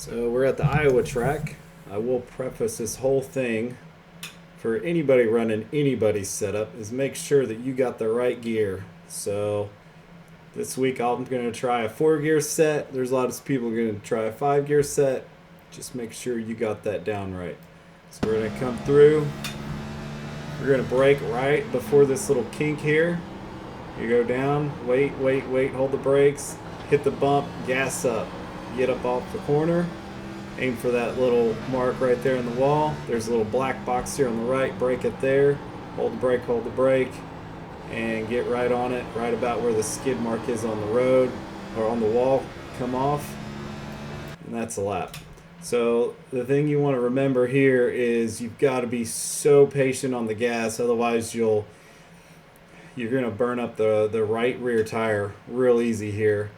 So we're at the Iowa track. I will preface this whole thing for anybody running anybody's setup is make sure that you got the right gear. So this week I'm going to try a 4-gear set. There's a lot of people going to try a 5-gear set. Just make sure you got that down right. So we're going to come through. We're going to brake right before this little kink here. You go down, wait, hold the brakes, hit the bump, gas up. Get up off the corner, aim for that little mark right there in the wall. There's a little black box here on the right, brake it there, hold the brake, and get right on it, right about where the skid mark is on the road, or on the wall, come off, and that's a lap. So the thing you want to remember here is you've got to be so patient on the gas, otherwise you're going to burn up the right rear tire real easy here.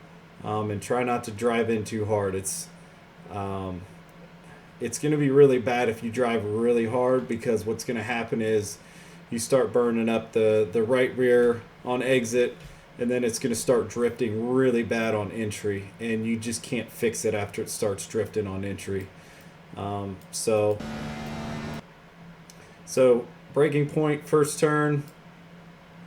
And try not to drive in too hard. It's going to be really bad if you drive really hard, because what's going to happen is you start burning up the right rear on exit, and then it's going to start drifting really bad on entry, and you just can't fix it after it starts drifting on entry. So braking point, first turn.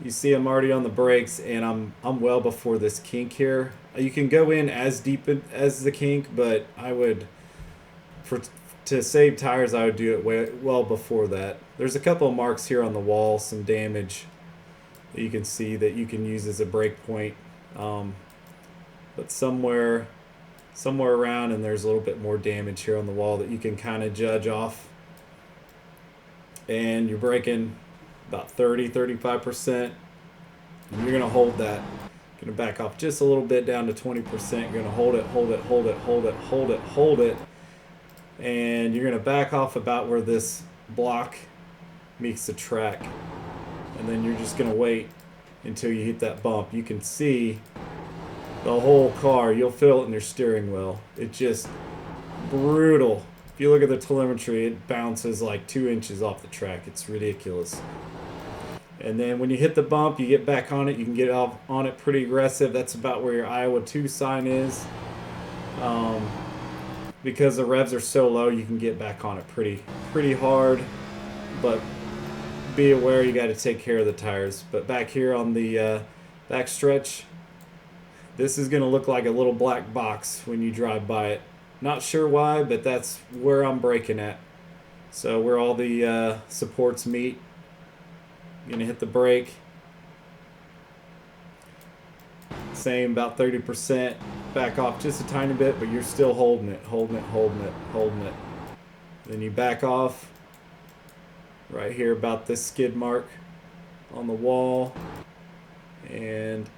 You see I'm already on the brakes, and I'm well before this kink here. You can go in as deep as the kink, but I would, to save tires, I would do it well before that. There's a couple of marks here on the wall, some damage that you can see that you can use as a brake point. But somewhere around, and there's a little bit more damage here on the wall that you can kind of judge off. And you're braking about 30-35%, and you're going to hold that. Going to back off just a little bit down to 20%. You're going to hold it, and you're going to back off about where this block meets the track, and then you're just going to wait until you hit that bump. You can see the whole car. You'll feel it in your steering wheel. It's just brutal. If you look at the telemetry, it bounces like 2 inches off the track. It's ridiculous. And then when you hit the bump, you get back on it. You can get off on it pretty aggressive. That's about where your Iowa 2 sign is. Because the revs are so low, you can get back on it pretty hard. But be aware, you got to take care of the tires. But back here on the back stretch, this is going to look like a little black box when you drive by it. Not sure why, but that's where I'm braking at. So where all the supports meet. Going to hit the brake. Same, about 30%. Back off just a tiny bit, but you're still holding it. Then you back off right here about this skid mark on the wall. And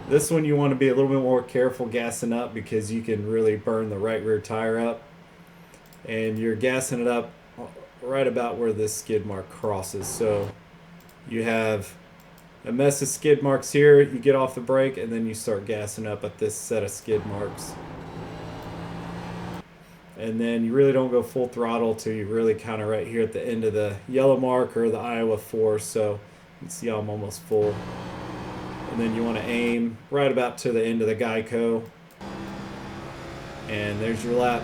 this one you want to be a little bit more careful gassing up, because you can really burn the right rear tire up. And you're gassing it up right about where this skid mark crosses. So you have a mess of skid marks here. You get off the brake, and then you start gassing up at this set of skid marks. And then you really don't go full throttle till you really kind of right here at the end of the yellow mark, or the Iowa 4. So you can see I'm almost full. And then you want to aim right about to the end of the Geico. And there's your lap.